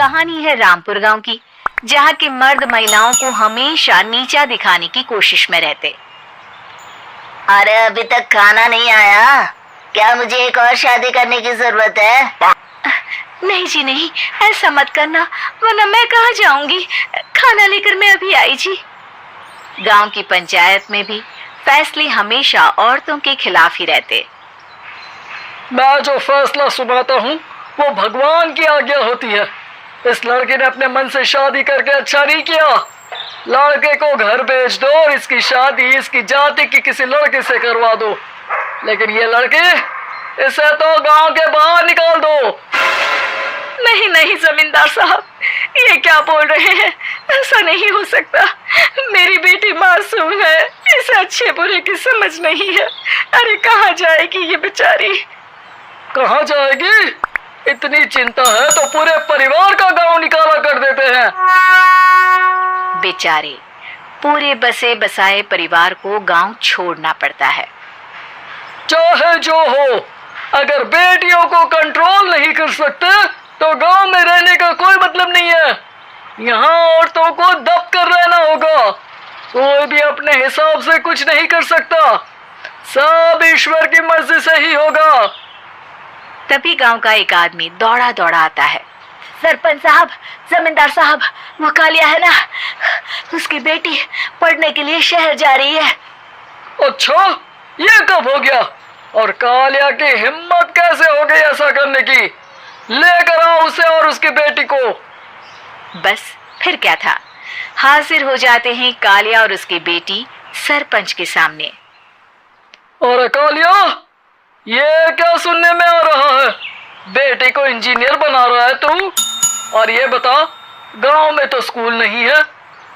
कहानी है रामपुर गांव की, जहां के मर्द महिलाओं को हमेशा नीचा दिखाने की कोशिश में रहते। अरे अभी तक खाना नहीं आया क्या? मुझे एक और शादी करने की जरूरत है। नहीं जी नहीं, ऐसा मत करना, वरना मैं कहाँ जाऊंगी। खाना लेकर मैं अभी आई जी। गांव की पंचायत में भी फैसले हमेशा औरतों के खिलाफ ही रहते। मैं जो फैसला सुनाता हूँ वो भगवान की आज्ञा होती है। इस लड़के ने अपने मन से शादी करके अच्छा नहीं किया। लड़के को घर भेज दो और इसकी शादी इसकी जाति की किसी लड़के से करवा दो। लेकिन ये लड़के, इसे तो गांव के बाहर निकाल दो। नहीं नहीं जमींदार साहब, ये क्या बोल रहे हैं? ऐसा नहीं हो सकता। मेरी बेटी मासूम है, इसे अच्छे बुरे की समझ नहीं है। अरे कहाँ जाएगी ये बेचारी? कहाँ जाएगी? इतनी चिंता है तो पूरे परिवार का गांव निकाला कर देते हैं। बेचारे पूरे बसे बसाए परिवार को गांव छोड़ना पड़ता है। चाहे जो हो, अगर बेटियों को कंट्रोल नहीं कर सकते तो गांव में रहने का कोई मतलब नहीं है। यहाँ औरतों को दब कर रहना होगा। कोई भी अपने हिसाब से कुछ नहीं कर सकता, सब ईश्वर की मर्जी से ही होगा। तभी गांव का एक आदमी दौड़ा दौड़ा आता है। सरपंच साहब, जमींदार साहब, वो कालिया है ना, उसकी बेटी पढ़ने के लिए शहर जा रही है। अच्छा, ये कब हो गया? और कालिया की हिम्मत कैसे हो गई ऐसा करने की? लेकर आओ उसे और उसकी बेटी को। बस फिर क्या था, हाजिर हो जाते हैं कालिया और उसकी बेटी सरपंच के सामने। और कालिया, ये क्या सुनने में आ रहा है? बेटे को इंजीनियर बना रहा है तू? और ये बता, गांव में तो स्कूल नहीं है,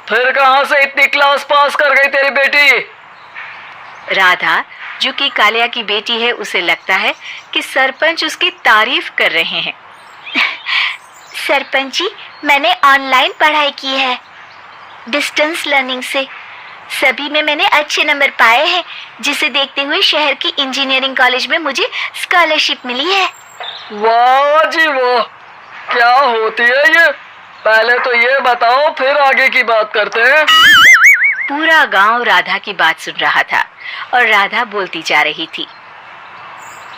फिर कहां से इतनी क्लास पास कर गई तेरी बेटी? राधा, जो कि कालिया की बेटी है, उसे लगता है कि सरपंच उसकी तारीफ कर रहे हैं। सरपंच जी, मैंने ऑनलाइन पढ़ाई की है, डिस्टेंस लर्निंग से। सभी में मैंने अच्छे नंबर पाए हैं, जिसे देखते हुए शहर की इंजीनियरिंग कॉलेज में मुझे स्कॉलरशिप मिली है। वाह जी वाह, क्या होती है ये? पहले तो ये बताओ, फिर आगे की बात करते हैं। पूरा गांव राधा की बात सुन रहा था और राधा बोलती जा रही थी।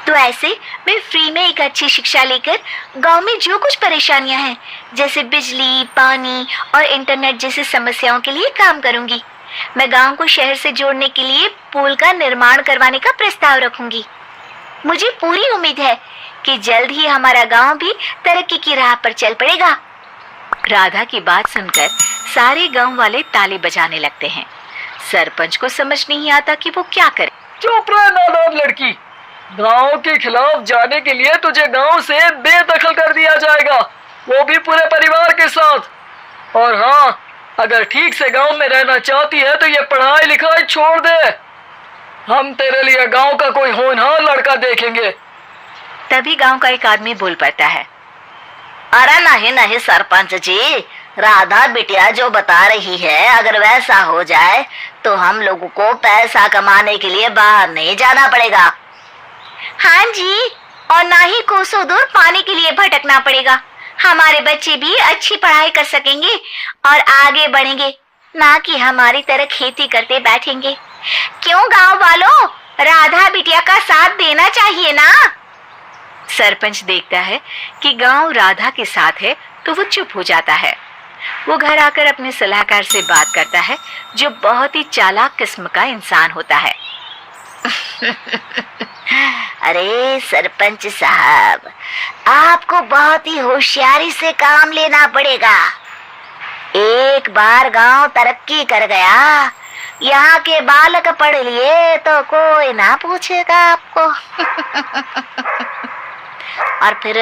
तो ऐसे मैं फ्री में एक अच्छी शिक्षा लेकर गांव में जो कुछ परेशानियां हैं, जैसे बिजली, पानी और इंटरनेट जैसी समस्याओं के लिए काम करूंगी। मैं गांव को शहर से जोड़ने के लिए पुल का निर्माण करवाने का प्रस्ताव रखूंगी। मुझे पूरी उम्मीद है कि जल्द ही हमारा गांव भी तरक्की की राह पर चल पड़ेगा। राधा की बात सुनकर सारे गांव वाले ताली बजाने लगते हैं। सरपंच को समझ नहीं आता कि वो क्या करे। चुप रह नादान लड़की, गांव के खिलाफ जाने के लिए तुझे गांव से बेदखल कर दिया जाएगा, वो भी पूरे परिवार के साथ। और हाँ, अगर ठीक से गांव में रहना चाहती है तो ये पढ़ाई लिखाई छोड़ दे। हम तेरे लिए गांव का कोई होनहार लड़का देखेंगे। तभी गांव का एक आदमी बोल पड़ता है। अरे नहीं नहीं सरपंच जी, राधा बिटिया जो बता रही है, अगर वैसा हो जाए तो हम लोगों को पैसा कमाने के लिए बाहर नहीं जाना पड़ेगा। हाँ जी, और ना ही कोसों दूर पानी के लिए भटकना पड़ेगा। हमारे बच्चे भी अच्छी पढ़ाई कर सकेंगे और आगे बढ़ेंगे, ना कि हमारी तरह खेती करते बैठेंगे। क्यों गांव वालों, राधा बिटिया का साथ देना चाहिए ना। सरपंच देखता है कि गांव राधा के साथ है तो वो चुप हो जाता है। वो घर आकर अपने सलाहकार से बात करता है, जो बहुत ही चालाक किस्म का इंसान होता है। अरे सरपंच साहब, आपको बहुत ही होशियारी से काम लेना पड़ेगा। एक बार गांव तरक्की कर गया, यहाँ के बालक पढ़ लिए तो कोई ना पूछेगा आपको। और फिर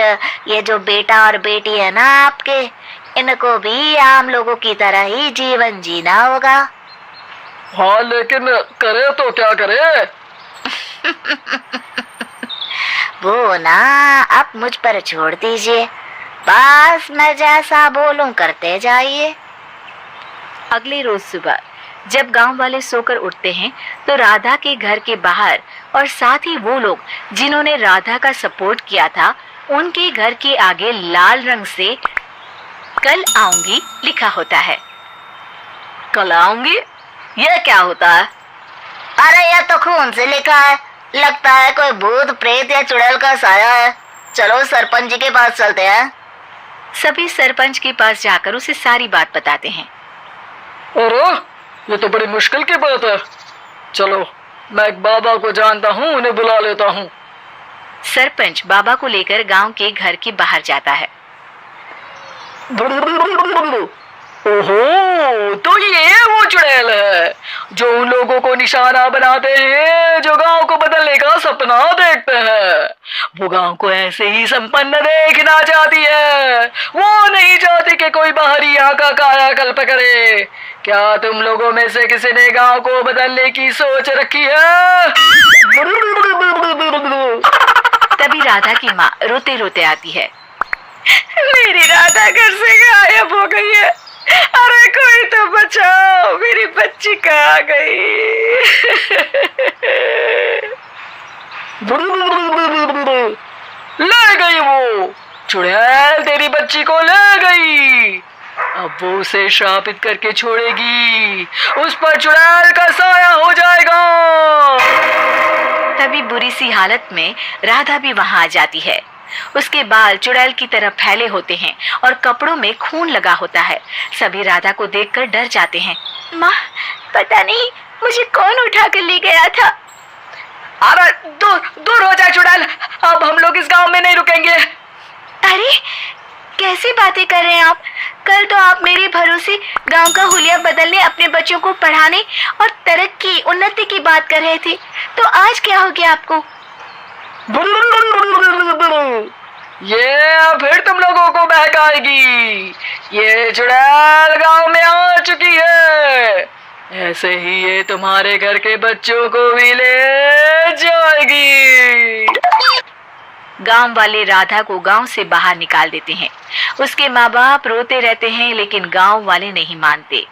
ये जो बेटा और बेटी है ना आपके, इनको भी आम लोगों की तरह ही जीवन जीना होगा। हाँ, लेकिन करे तो क्या करे? वो ना आप मुझ पर छोड़ दीजिए, बस मैं जैसा बोलूं करते जाइए। अगले रोज सुबह जब गांव वाले सोकर उठते हैं तो राधा के घर के बाहर और साथ ही वो लोग जिन्होंने राधा का सपोर्ट किया था, उनके घर के आगे लाल रंग से कल आऊंगी लिखा होता है। कल आऊंगी, ये क्या होता है? अरे यह तो खून से लिखा है, लगता है कोई भूत प्रेत या चुड़ैल का साया है। चलो सरपंच जी के पास चलते हैं। सभी सरपंच के पास जाकर उसे सारी बात बताते हैं। अरे ये तो बड़ी मुश्किल की बात है। चलो मैं एक बाबा को जानता हूँ, उन्हें बुला लेता हूँ। सरपंच बाबा को लेकर गांव के घर के बाहर जाता है। ओहो, तो ये वो चुड़ैल है जो उन लोगों को निशाना बनाते हैं जो गांव को बदलने का सपना देखते हैं। वो गांव को ऐसे ही संपन्न देखना चाहती है, वो नहीं चाहती कि कोई बाहरी यहाँ का कायाकल्प करे। क्या तुम लोगों में से किसी ने गांव को बदलने की सोच रखी है? तभी राधा की माँ रोते रोते आती है। मेरी राधा घर से गायब हो गई है। अरे कोई तो बचाओ, मेरी बच्ची कहाँ गई? ले गई वो चुड़ैल, तेरी बच्ची को ले गई। अब वो उसे श्रापित करके छोड़ेगी, उस पर चुड़ैल का साया हो जाएगा। तभी बुरी सी हालत में राधा भी वहां आ जाती है। उसके बाल चुड़ैल की तरह फैले होते हैं और कपड़ों में खून लगा होता है। सभी राधा को देखकर डर जाते हैं। माँ, पता नहीं मुझे कौन उठा कर ले गया था। अरे दूर दूर हो जा चुड़ैल, अब हम लोग इस गांव में नहीं रुकेंगे। अरे कैसी बातें कर रहे हैं आप? कल तो आप मेरे भरोसे गांव का हुलिया बदलने, अपने बच्चों को पढ़ाने और तरक्की उन्नति की बात कर रहे थे, तो आज क्या हो गया आपको? ये फिर तुम लोगों को बहकाएगी। ये चुड़ैल गांव में आ चुकी है, ऐसे ही ये तुम्हारे घर के बच्चों को भी ले जाएगी। गांव वाले राधा को गांव से बाहर निकाल देते हैं। उसके माँ बाप रोते रहते हैं, लेकिन गांव वाले नहीं मानते।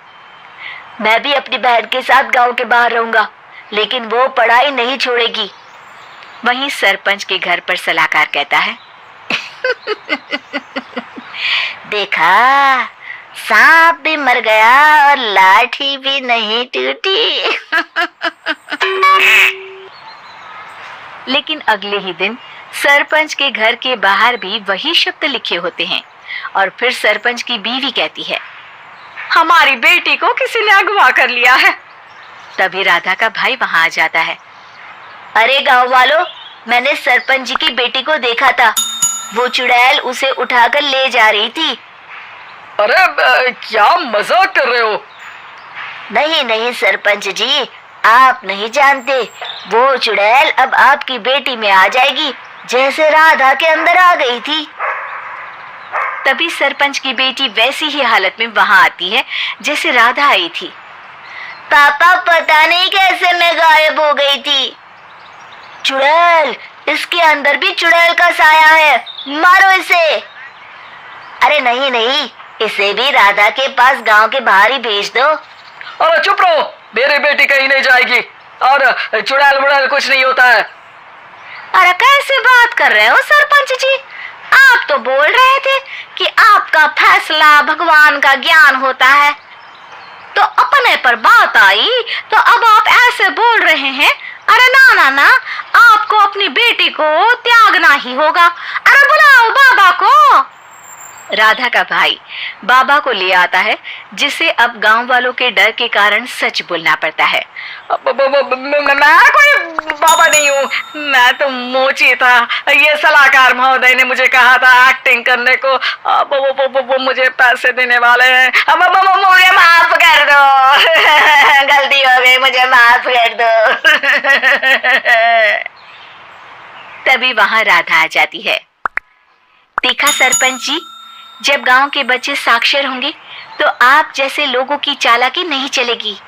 मैं भी अपनी बहन के साथ गांव के बाहर रहूंगा, लेकिन वो पढ़ाई नहीं छोड़ेगी। वहीं सरपंच के घर पर सलाहकार कहता है। देखा, सांप भी मर गया और लाठी भी नहीं टूटी। लेकिन अगले ही दिन सरपंच के घर के बाहर भी वही शब्द लिखे होते हैं। और फिर सरपंच की बीवी कहती है, हमारी बेटी को किसी ने अगवा कर लिया है। तभी राधा का भाई वहां आ जाता है। अरे गांव वालों, मैंने सरपंच जी की बेटी को देखा था। वो चुड़ैल उसे उठाकर ले जा रही थी। अरे क्या मजाक कर रहे हो? नहीं नहीं सरपंच जी, आप नहीं जानते। वो चुड़ैल अब आपकी बेटी में आ जाएगी, जैसे राधा के अंदर आ गई थी। तभी सरपंच की बेटी वैसी ही हालत में वहां आती है जैसे राधा आई थी। पापा, पता नहीं कैसे मैं गायब हो गई थी। चुड़ैल, इसके अंदर भी चुड़ैल का साया है, मारो इसे। अरे नहीं नहीं, इसे भी राधा के पास गांव के बाहर ही भेज दो। अरे चुप रहो, मेरी बेटी कहीं नहीं जाएगी और चुड़ैल मुड़ैल कुछ नहीं होता है। अरे कैसे बात कर रहे हो सरपंच जी? आप तो बोल रहे थे कि आपका फैसला भगवान का ज्ञान होता है, तो अपने पर बात आई तो अब आप ऐसे बोल रहे हैं। अरे ना ना ना, आपको अपनी बेटी को त्यागना ही होगा। अरे बुलाओ बाबा को। राधा का भाई बाबा को ले आता है, जिसे अब गांव वालों के डर के कारण सच बोलना पड़ता है। मैं कोई बाबा नहीं हूँ, मैं तो मोची था। ये सलाहकार महोदय ने मुझे कहा था एक्टिंग करने को। वो मुझे पैसे देने वाले हैं। मुझे माफ कर दो। गलती हो गई, मुझे माफ कर दो। तभी वहां राधा आ जाती है। देखा सरपंच जी, जब गांव के बच्चे साक्षर होंगे तो आप जैसे लोगों की चालाकी नहीं चलेगी।